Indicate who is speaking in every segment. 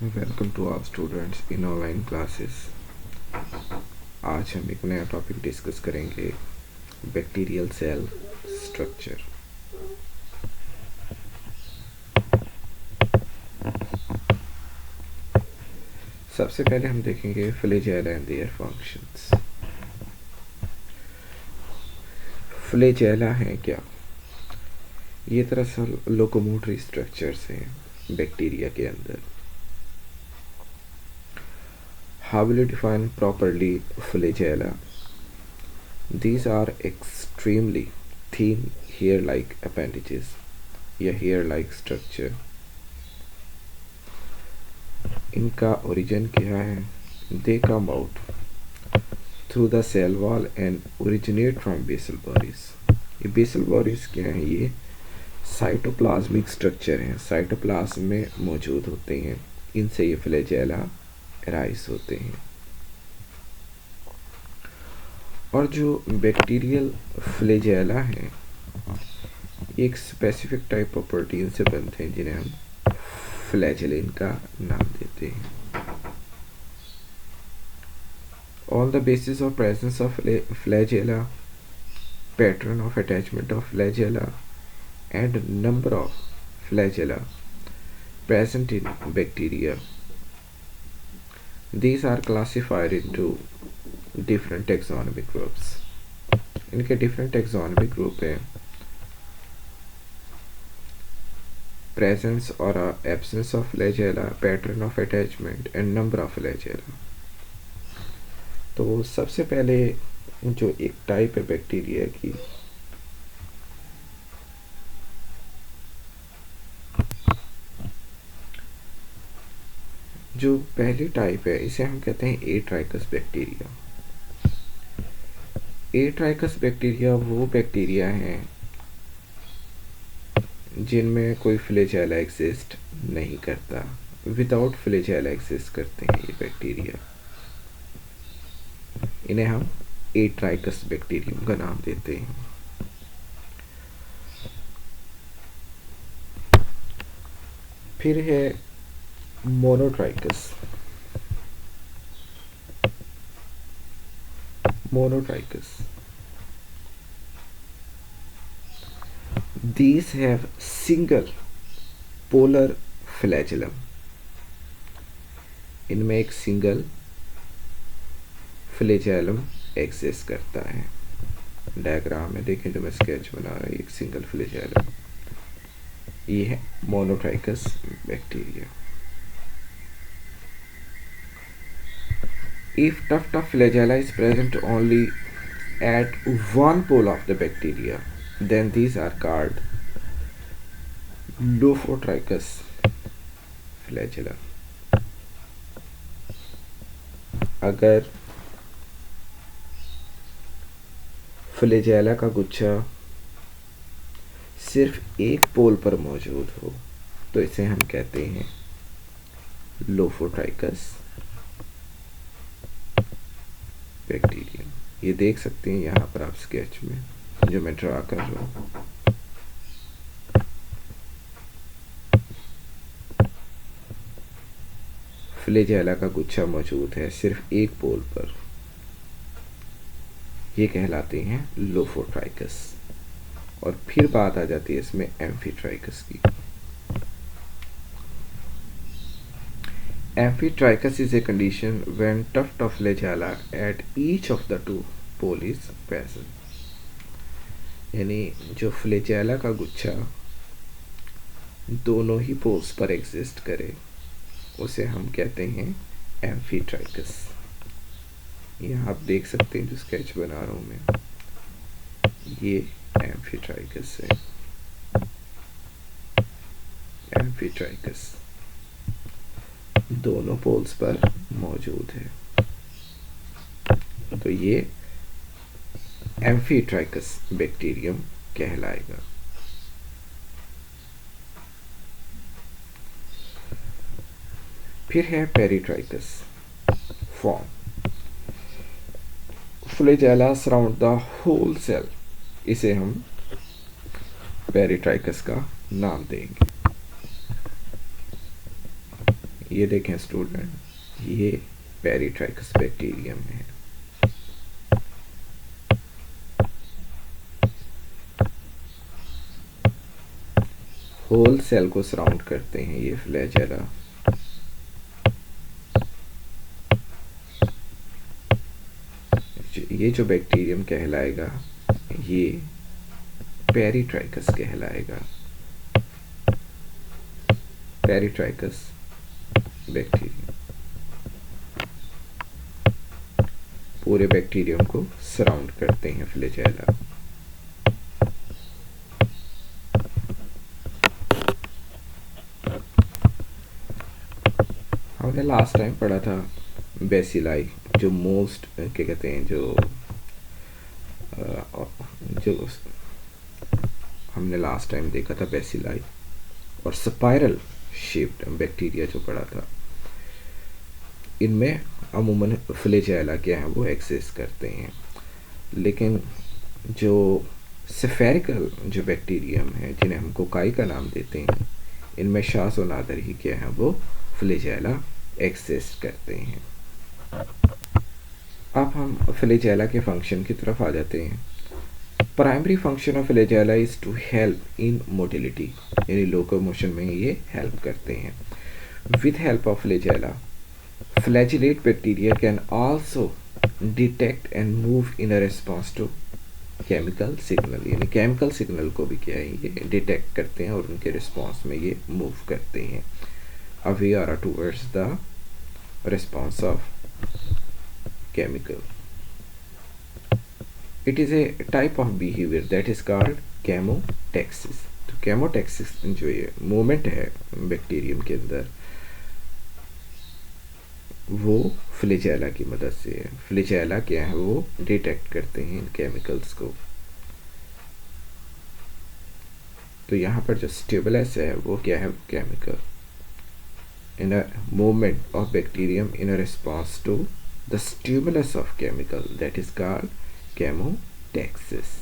Speaker 1: Welcome to our students in online classes. आज हम एक नया टॉपिक डिस्कस करेंगे, बैक्टीरियल सेल स्ट्रक्चर। सबसे पहले हम देखेंगे flagella and their functions. Flagella है क्या? ये दरअसल लोकोमोटरी स्ट्रक्चर्स हैं बैक्टीरिया के अंदर। How will you define properly flagella? These are extremely thin hair-like appendages या hair-like structure। इनका origin क्या है? They come out through the cell wall and originate from basal bodies। ये basal bodies क्या हैं? ये साइटोप्लाज्मिक स्ट्रक्चर हैं, cytoplasm में मौजूद होते हैं। इनसे ये फ्लैजेला राइज होते हैं। और जो बैक्टीरियल फ्लैजेला हैं, एक स्पेसिफिक टाइप ऑफ प्रोटीन से बनते हैं जिन्हें हम फ्लैजेलिन का नाम देते हैं। On the basis of presence of flagella, pattern of attachment of flagella and number of flagella present in bacteria, these are classified into different taxonomic groups। इनके different taxonomic group हैं, presence or absence of flagella, pattern of attachment and number of flagella। तो सबसे पहले जो एक type है bacteria की, जो पहली टाइप है इसे हम कहते हैं एट्राइकस बैक्टीरिया। एट्राइकस बैक्टीरिया वो बैक्टीरिया हैं जिनमें कोई फ्लैजेला एग्जिस्ट नहीं करता। विदाउट फ्लैजेला एग्जिस्ट करते हैं ये बैक्टीरिया। इन्हें हम एट्राइकस बैक्टीरियम का नाम देते हैं। फिर है monotrichous. These have single polar flagellum। इनमें एक सिंगल फ्लैजेलम एक्सिस्ट करता है। डायग्राम में देखें जो मैं स्केच बना रहा हूँ, एक सिंगल फ्लैजेलम। ये है monotrichous bacteria. If tuft of flagella is present only at one pole of the bacteria, then these are called Lophotrichus flagella। अगर फ्लैजेला का गुच्छा सिर्फ एक पोल पर मौजूद हो तो इसे हम कहते हैं लोफोट्राइकस बैक्टीरियम। ये देख सकते हैं यहाँ पर आप स्केच में जो मैं ड्रा कर रहा हूँ। फ्लैजेला का गुच्छा मौजूद है सिर्फ एक पोल पर, ये कहलाते हैं लोफोट्राइकस। और फिर बात आ जाती है इसमें एम्फीट्राइकस की। Amphitrachus is a condition when tuft of flagella at each of the two pole is present। यानी जो फ्लैजेला का गुच्छा दोनों ही पोल्स पर एग्जिस्ट करे उसे हम कहते हैं एम्फीट्राइकस। यहाँ आप देख सकते हैं जो स्केच बना रहा हूँ मैं, ये एम्फीट्राइकस है। एम्फीट्राइकस दोनों पोल्स पर मौजूद है, तो ये एम्फीट्राइकस बैक्टीरियम कहलाएगा। फिर है peritrichous form. Flagella surround the whole cell, इसे हम पेरिट्राइकस का नाम देंगे। ये देखें स्टूडेंट, ये पेरिट्राइकस बैक्टीरियम है। होल सेल को सराउंड करते हैं ये फ्लैजेला। ये जो बैक्टीरियम कहलाएगा ये पेरिट्राइकस कहलाएगा, पेरिट्राइकस बैक्टीरियम। पूरे बैक्टीरियम को सराउंड करते हैं फ्लैजेला। हमने लास्ट टाइम पढ़ा था बेसिलाई, जो मोस्ट क्या कहते हैं, जो हमने लास्ट टाइम देखा था बेसिलाई, और स्पाइरल शेप्ड बैक्टीरिया जो पढ़ा था। इनमें अमूमन फ्लैजेला क्या है वो एग्जिस्ट करते हैं, लेकिन जो स्फेरिकल जो बैक्टीरियम है जिन्हें हम कोकाई का नाम देते हैं, इनमें शास और नादर ही क्या है वो फ्लैजेला एग्जिस्ट करते हैं। अब हम फ्लैजेला के फंक्शन की तरफ आ जाते हैं। Primary function of flagella is to help in motility, यानी लोकोमोशन में ये हेल्प करते हैं। With help of flagella, flagellate bacteria can also detect and move in response to chemical signal, यानी केमिकल सिग्नल को भी क्या है ये डिटेक्ट करते हैं और उनके रिस्पॉन्स में ये मूव करते हैं अवे और towards the response of chemical. It is a type of behavior that is called chemotaxis. तो chemotaxis जो ये मूवमेंट है बैक्टीरियम के अंदर, वो फ्लैजेला की मदद से है। फ्लैजेला क्या है वो डिटेक्ट करते हैं इन केमिकल्स को। तो यहाँ पर जो स्टिमुलस है वो क्या है, chemical. In a movement of bacterium in a response to the stimulus of chemical that is called chemotaxis.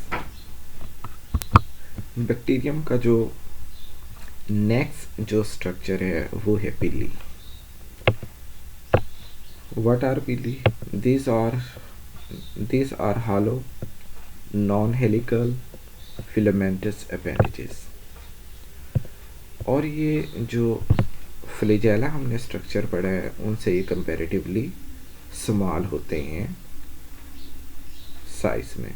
Speaker 1: Bacterium का जो नेक्स्ट जो स्ट्रक्चर है वो है पिली। What are pili? These are hollow non-helical filamentous appendages। और ये जो फ्लैजेला हमने स्ट्रक्चर पढ़ा है उनसे ये कंपैरेटिवली स्मॉल होते हैं साइज में,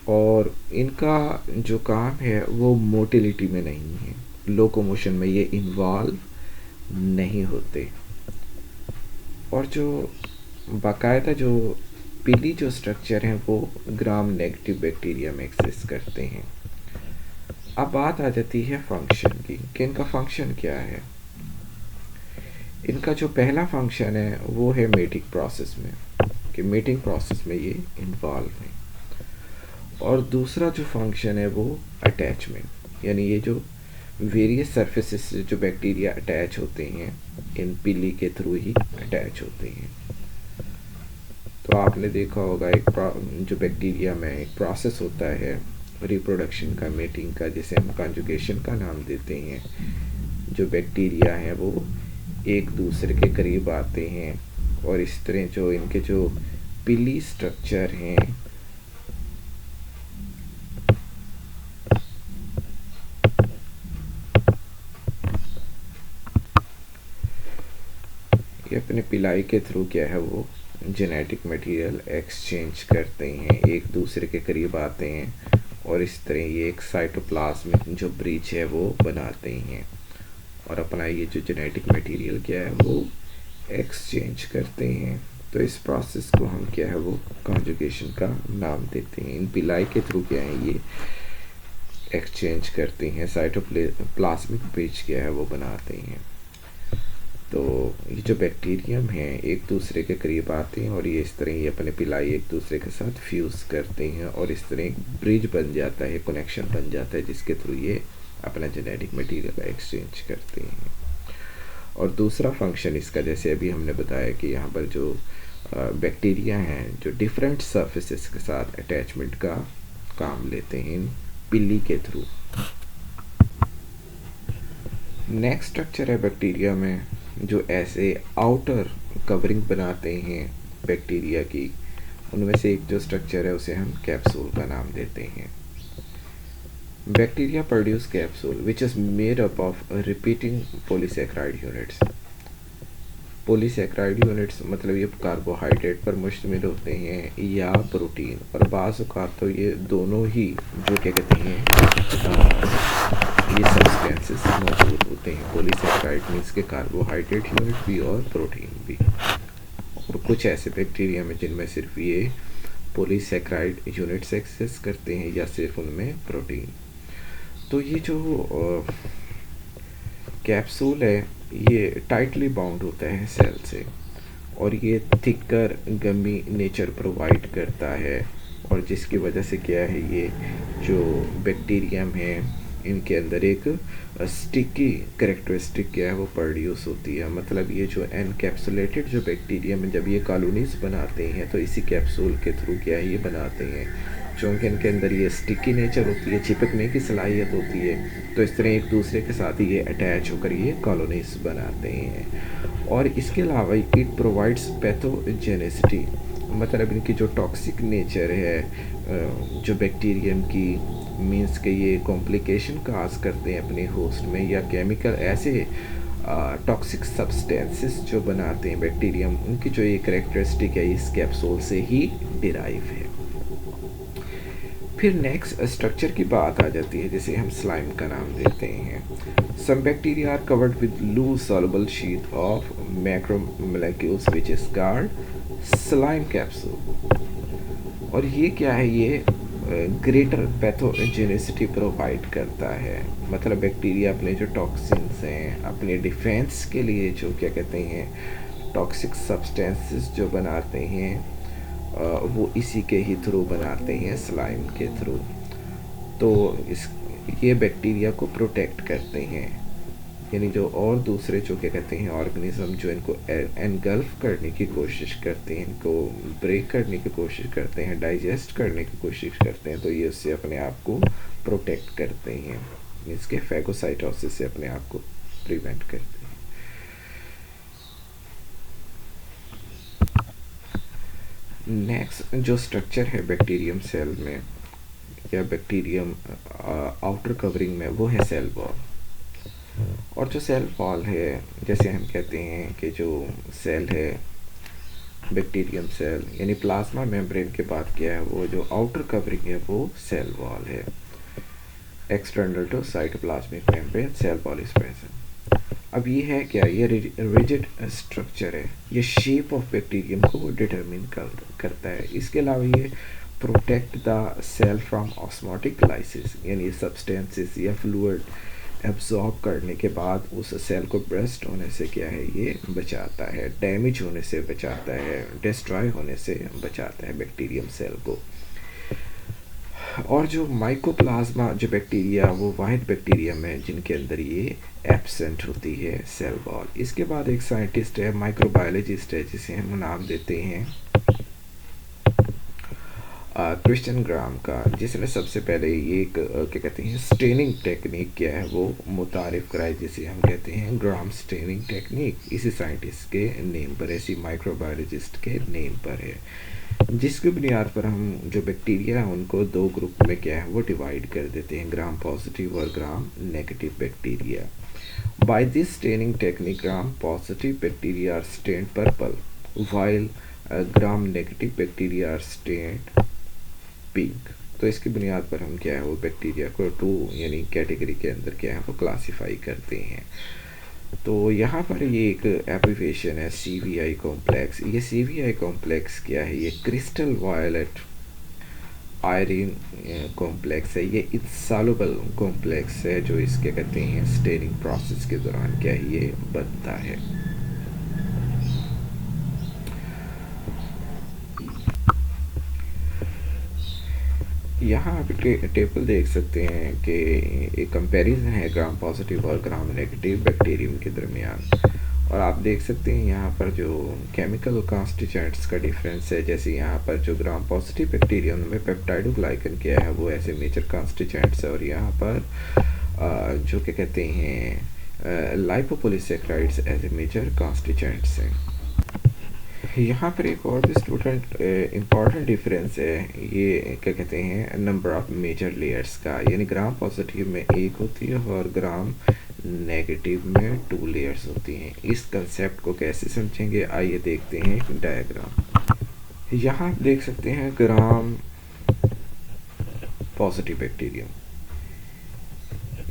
Speaker 1: और इनका जो काम है वो मोटिलिटी में नहीं है, लोकोमोशन में ये इन्वॉल्व नहीं होते। और जो बाकायदा जो पीली जो स्ट्रक्चर हैं वो ग्राम नेगेटिव बैक्टीरिया में एक्सिस्ट करते हैं। अब बात आ जाती है फंक्शन की कि इनका फंक्शन क्या है। इनका जो पहला फंक्शन है वो है मेटिंग प्रोसेस में, कि मेटिंग प्रोसेस में ये इन्वॉल्व है। और दूसरा जो फंक्शन है वो अटैचमेंट, यानी ये जो वेरियस सरफेसेस से जो बैक्टीरिया अटैच होते हैं इन पिली के थ्रू ही अटैच होते हैं। तो आपने देखा होगा एक जो बैक्टीरिया में एक प्रोसेस होता है रिप्रोडक्शन का, मेटिंग का, जिसे हम कॉन्जुगेशन का नाम देते हैं। जो बैक्टीरिया हैं वो एक दूसरे के करीब आते हैं और इस तरह जो इनके जो पिली स्ट्रक्चर हैं ये अपने पिलाई के थ्रू क्या है वो जेनेटिक मटेरियल एक्सचेंज करते हैं, एक दूसरे के करीब आते हैं और इस तरह ये एक साइटोप्लाज्मिक जो ब्रिज है वो बनाते हैं और अपना ये जो जेनेटिक मटेरियल क्या है वो एक्सचेंज करते हैं। तो इस प्रोसेस को हम क्या है वो कॉन्जुगेशन का नाम देते हैं। इन पिलाई के थ्रू क्या है ये एक्सचेंज करते हैं, साइटोप्लाज्मिक ब्रिज क्या है वो बनाते हैं। तो ये जो बैक्टीरियम हैं एक दूसरे के करीब आते हैं और ये इस तरह ये अपने पिलाई एक दूसरे के साथ फ्यूज़ करते हैं और इस तरह एक ब्रिज बन जाता है, कनेक्शन बन जाता है जिसके थ्रू ये अपना जेनेटिक मटेरियल एक्सचेंज करते हैं। और दूसरा फंक्शन इसका, जैसे अभी हमने बताया कि यहाँ पर जो बैक्टीरिया हैं जो डिफरेंट सरफेसेस के साथ अटैचमेंट का काम लेते हैं इन पिली के थ्रू। नेक्स्ट स्ट्रक्चर है बैक्टीरिया में जो ऐसे आउटर कवरिंग बनाते हैं बैक्टीरिया की, उनमें से एक जो स्ट्रक्चर है उसे हम कैप्सूल का नाम देते हैं। Bacteria produce capsule which is made up of repeating polysaccharide units. Polysaccharide units मतलब ये कार्बोहाइड्रेट पर मुश्तमिल होते हैं या प्रोटीन, और बाज़ औक़ात तो ये दोनों ही जो क्या कहते हैं ये सब्सटेंसेस मौजूद होते हैं। पॉलीसेकेराइड मीन्स के कार्बोहाइड्रेट यूनिट भी और प्रोटीन भी। और कुछ ऐसे बैक्टीरिया में जिनमें सिर्फ ये पॉलीसेकेराइड यूनिट्स एक्सेस करते हैं या सिर्फ उनमें प्रोटीन। तो ये जो कैप्सूल है ये टाइटली बाउंड होता है सेल से, और ये थिकर गमी नेचर प्रोवाइड करता है, और जिसकी वजह से क्या है ये जो बैक्टीरियम है इनके अंदर एक स्टिकी करेक्टरिस्टिक क्या है वो प्रोड्यूस होती है। मतलब ये जो एनकैप्सुलेटेड जो बैक्टीरियम है जब ये कॉलोनीज बनाते हैं तो इसी कैप्सूल के थ्रू क्या है ये बनाते हैं, चूँकि इनके अंदर ये स्टिकी नेचर होती है, चिपकने की सलाहियत होती है, तो इस तरह एक दूसरे के साथ ये अटैच होकर ये कॉलोनीज बनाते हैं। और इसके अलावा इट प्रोवाइड्स पैथोजेनेसिटी, मतलब इनकी जो टॉक्सिक नेचर है जो बैक्टीरियम की मीन्स के ये कॉम्प्लिकेशन काज करते हैं अपने होस्ट में, या केमिकल ऐसे टॉक्सिक सब्सटेंसेस जो बनाते हैं बैक्टीरियम, उनकी जो ये करेक्टरिस्टिक है इस कैप्सूल से ही डिराइव है। फिर नेक्स्ट स्ट्रक्चर की बात आ जाती है जिसे हम स्लाइम का नाम देते हैं। Some bacteria are covered with loose soluble sheet of macromolecules which is called slime capsule. और ये क्या है ये ग्रेटर पैथोजेनिसिटी प्रोवाइड करता है, मतलब बैक्टीरिया अपने जो टॉक्सिन्स हैं अपने डिफेंस के लिए जो क्या कहते हैं टॉक्सिक सब्सटेंसेस जो बनाते हैं वो इसी के ही थ्रू बनाते हैं, स्लाइम के थ्रू। तो इस ये बैक्टीरिया को प्रोटेक्ट करते हैं, यानी जो और दूसरे जो क्या कहते हैं ऑर्गेनिज्म जो इनको एनगल्फ करने की कोशिश करते हैं, इनको ब्रेक करने की कोशिश करते हैं, डाइजेस्ट करने की कोशिश करते हैं, तो ये उससे अपने आप को प्रोटेक्ट करते हैं, इसके फैगोसाइटोसिस से अपने आप को प्रिवेंट करते हैं। नेक्स्ट जो स्ट्रक्चर है बैक्टीरियम सेल में या बैक्टीरियम आउटर कवरिंग में वो है सेल वॉल। और जो सेल वॉल है जैसे हम कहते हैं कि जो सेल है बैक्टीरियम सेल यानी प्लाज्मा मेम्ब्रेन के बाद क्या है वो जो आउटर कवरिंग है वो सेल वॉल है। External to cytoplasmic membrane cell wall is present. अब ये है क्या, ये रिजिड स्ट्रक्चर है, ये शेप ऑफ बैक्टीरियम को डिटरमिन करता है। इसके अलावा ये protect the cell from osmotic lysis, यानी सब्सटेंसेस या फ्लूइड एब्जॉर्ब करने के बाद उस सेल को ब्रेस्ट होने से क्या है ये बचाता है, डैमेज होने से बचाता है, डिस्ट्रॉय होने से बचाता है बैक्टीरियम सेल को। और जो माइकोप्लाज्मा जो बैक्टीरिया वो वाहिद बैक्टीरिया में जिनके अंदर ये एब्सेंट होती है सेल वॉल। इसके बाद एक साइंटिस्ट है माइक्रोबायोलॉजिस्ट है जिसे हम नाम देते हैं क्रिश्चियन ग्राम का, जिसने सबसे पहले ये क्या कहते हैं स्टेनिंग टेक्निक क्या है वो मुतारिफ कराई, जिसे हम कहते हैं ग्राम स्टेनिंग टेक्निक। इसी साइंटिस्ट के नेम पर, ऐसी माइक्रोबायोलॉजिस्ट के नेम पर है, जिसकी बुनियाद पर हम जो बैक्टीरिया हैं उनको दो ग्रुप में क्या है वो डिवाइड कर देते हैं, ग्राम पॉजिटिव और gram negative bacteria. By this staining technique gram positive bacteria are stained purple while gram negative bacteria are stained pink. तो इसकी बुनियाद पर हम क्या है वो बैक्टीरिया को टू यानी कैटेगरी के अंदर क्या है वो क्लासीफाई करते हैं। तो यहाँ पर ये एक एब्रिविएशन है CVI कॉम्प्लेक्स। ये CVI कॉम्प्लेक्स क्या है, ये क्रिस्टल वायलेट आयरन कॉम्प्लेक्स है, ये इंसॉल्युबल कॉम्प्लेक्स है जो इसके कहते हैं स्टेनिंग प्रोसेस के दौरान क्या है ये बनता है। यहाँ आप टेबल देख सकते हैं कि एक कंपैरिजन है ग्राम पॉजिटिव और ग्राम नेगेटिव बैक्टीरियम के दरमियान, और आप देख सकते हैं यहाँ पर जो केमिकल कॉन्स्टिट्यूएंट्स का डिफरेंस है। जैसे यहाँ पर जो ग्राम पॉजिटिव बैक्टीरियम में पेप्टाइडोग्लाइकन क्या है वो ऐसे मेजर कॉन्स्टिट्यूएंट्स है, और यहाँ पर जो क्या कहते हैं लाइपोपोलिसैकेराइड्स एज ए मेजर कॉन्स्टिट्यूएंट्स हैं। यहाँ पर एक और भी स्टूडेंट इम्पॉर्टेंट डिफरेंस है, ये क्या कहते हैं नंबर ऑफ मेजर लेयर्स का, यानी ग्राम पॉजिटिव में एक होती है और ग्राम नेगेटिव में 2 लेयर्स होती हैं। इस कंसेप्ट को कैसे समझेंगे, आइए देखते हैं एक डायग्राम। यहाँ आप देख सकते हैं ग्राम पॉजिटिव बैक्टीरियम।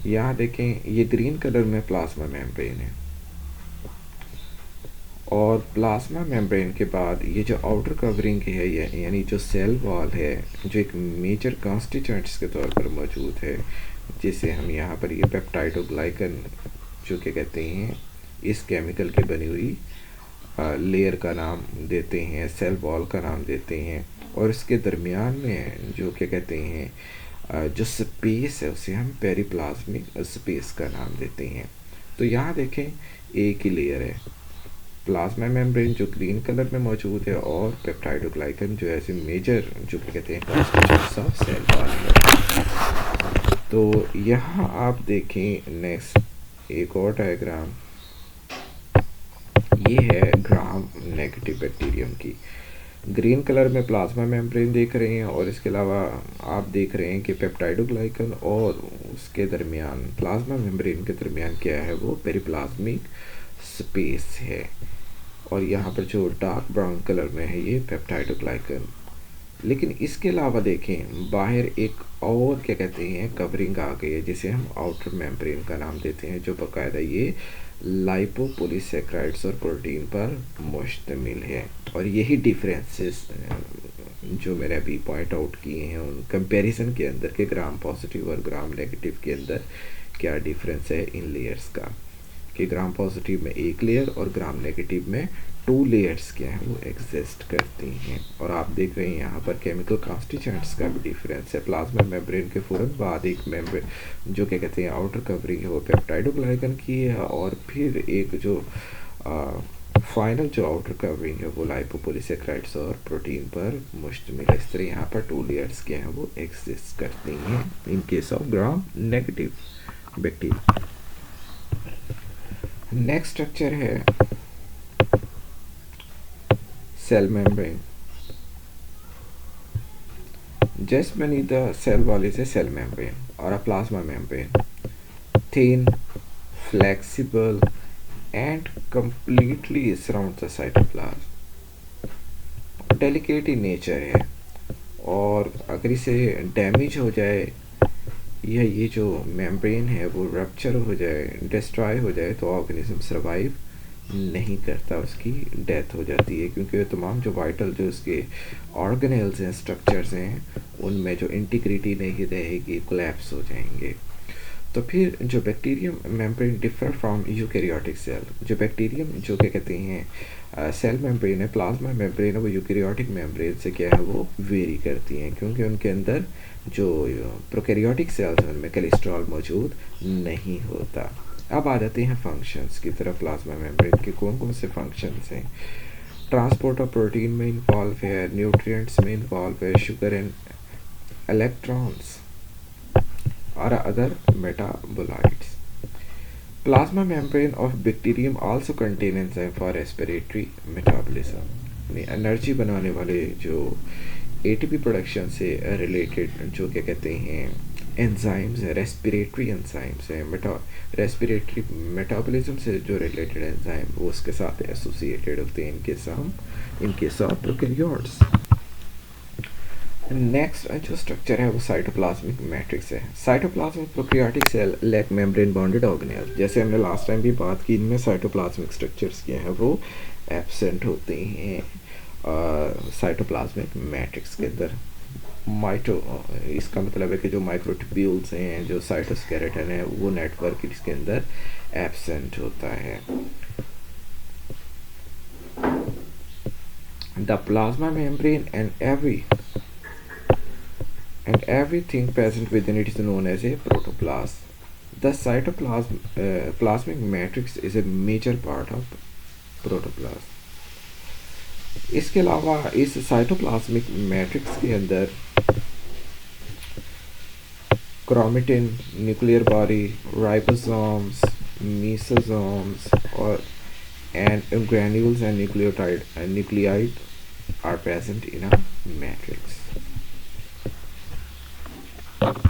Speaker 1: यहाँ देखें ये ग्रीन कलर में प्लाज्मा मेम्ब्रेन है, और प्लाज्मा मेम्ब्रेन के बाद ये जो आउटर कवरिंग है यानी जो सेल वॉल है, जो एक मेजर कॉन्स्टिट्यूएंट्स के तौर पर मौजूद है, जिसे हम यहाँ पर ये पेप्टाइडोग्लाइकन जो क्या कहते हैं इस केमिकल की बनी हुई लेयर का नाम देते हैं, सेल वॉल का नाम देते हैं, और इसके दरमियान में जो क्या कहते हैं जो स्पेस है उसे हम पेरिप्लाज्मिक स्पेस का नाम देते हैं। तो यहाँ देखें एक ही लेयर है, प्लाज्मा मेम्ब्रेन जो ग्रीन कलर में मौजूद है, और पेप्टाइडोग्लाइकन जो ऐसे मेजर जो क्या कहते हैं कॉन्स्टिट्यूएंट्स ऑफ सेल वॉल है। तो यहाँ आप देखें नेक्स्ट एक और डायग्राम, ये है ग्राम नेगेटिव बैक्टीरियम की। ग्रीन कलर में प्लाज्मा मेम्ब्रेन देख रहे हैं, और इसके अलावा आप देख रहे हैं कि पेप्टाइडोग्लाइकन और उसके दरमियान प्लाज्मा मेम्ब्रेन के दरमियान क्या है, वो पेरिप्लाज्मिक स्पेस है। और यहाँ पर जो डार्क ब्राउन कलर में है ये पेप्टाइडोग्लाइकन। लेकिन इसके अलावा देखें बाहर एक और क्या कहते हैं कवरिंग आ गई है, जिसे हम आउटर मेम्ब्रेन का नाम देते हैं, जो बाकायदा ये लाइपोपोलिसैकेराइड्स और प्रोटीन पर मुश्तमिल है। और यही डिफरेंसेस जो मैंने अभी पॉइंट आउट किए हैं उन कंपैरिजन के अंदर के ग्राम पॉजिटिव और ग्राम नेगेटिव के अंदर क्या डिफरेंस है इन लेयर्स का, कि ग्राम पॉजिटिव में एक लेयर और ग्राम नेगेटिव में 2 लेयर्स क्या हैं वो एग्जिस्ट करती हैं। और आप देख रहे हैं यहाँ पर केमिकल कॉन्स्टिट्यूएंट्स का भी डिफरेंस है। प्लाज्मा मेम्ब्रेन के फ़ौरन बाद एक मेम्ब्रेन जो क्या कहते हैं आउटर कवरिंग है वो पेप्टाइडोग्लाइकन की है, और फिर एक जो फाइनल जो आउटर कवरिंग है वो लाइपोपोलिसैकेराइड्स और प्रोटीन पर मुश्तमिल है। इस तरह यहाँ पर 2 लेयर्स क्या हैं वो एग्जिस्ट करती हैं in case of gram negative bacteria. Next structure है cell membrane. Just beneath the cell wall is a cell membrane or a plasma membrane, thin, flexible and completely surrounds the cytoplasm. Delicate in nature है, और अगर इसे damage हो जाए या ये जो मेम्ब्रेन है वो रप्चर हो जाए, डिस्ट्रॉय हो जाए, तो ऑर्गेनिज्म सर्वाइव नहीं करता, उसकी डेथ हो जाती है, क्योंकि वो तमाम जो वाइटल जो उसके ऑर्गेनेल्स हैं, स्ट्रक्चर्स हैं, उनमें जो इंटीग्रिटी नहीं रहेगी, कोलैप्स हो जाएंगे। तो फिर जो bacterium membrane differ from eukaryotic cell, जो बैक्टीरियम जो क्या कहते हैं सेल मेम्ब्रेन है, प्लाज्मा मेम्ब्रेन है, वो यूकैरियोटिक मेम्ब्रेन से क्या है वो वेरी करती हैं, क्योंकि उनके अंदर जो प्रोकैरियोटिक सेल्स हैं उनमें कोलेस्ट्रॉल मौजूद नहीं होता। अब आ जाते हैं फंक्शंस की तरफ। प्लाज्मा मेम्ब्रेन के कौन कौन से फंक्शंस हैं? ट्रांसपोर्ट ऑफ प्रोटीन में इन्वॉल्व है, न्यूट्रिएंट्स में इन्वॉल्व है, शुगर एंड इलेक्ट्रॉन्स और other metabolites. Plasma membrane of bacterium also contain enzyme for respiratory metabolism, यानी एनर्जी बनाने वाले जो एटीपी प्रोडक्शन से रिलेटेड जो क्या कहते हैं एंजाइम्स हैं, रेस्पिरेटरी एंजाइम्स हैं, रेस्पिरेटरी मेटाबॉलिज्म से जो रिलेटेड एंजाइम वो उसके साथ एसोसिएटेड होते हैं in case of prokaryotes. Next जो स्ट्रक्चर है वो साइटोप्लाज्मिक मैट्रिक्स है। Cytoplasmic prokaryotic cell lack membrane bonded organelle, जैसे हमने लास्ट टाइम भी बात की, इनमें साइटोप्लाज्मिक स्ट्रक्चर्स क्या है वो एब्सेंट होते हैं साइटोप्लाज्मिक मैट्रिक्स के अंदर। इसका मतलब है कि जो माइक्रोट्यूब्यूल्स हैं, जो साइटोस्केलेटन है, वो नेटवर्क इसके अंदर एब्सेंट होता है। The plasma membrane and everything present within it is known as a protoplasm. The plasmic matrix is a major part of protoplasm. इसके अलावा इस साइटोप्लाज्मिक मैट्रिक्स के अंदर chromatin, nuclear body, ribosomes, mesosomes or and granules and nucleotide and nuclei are present in a matrix.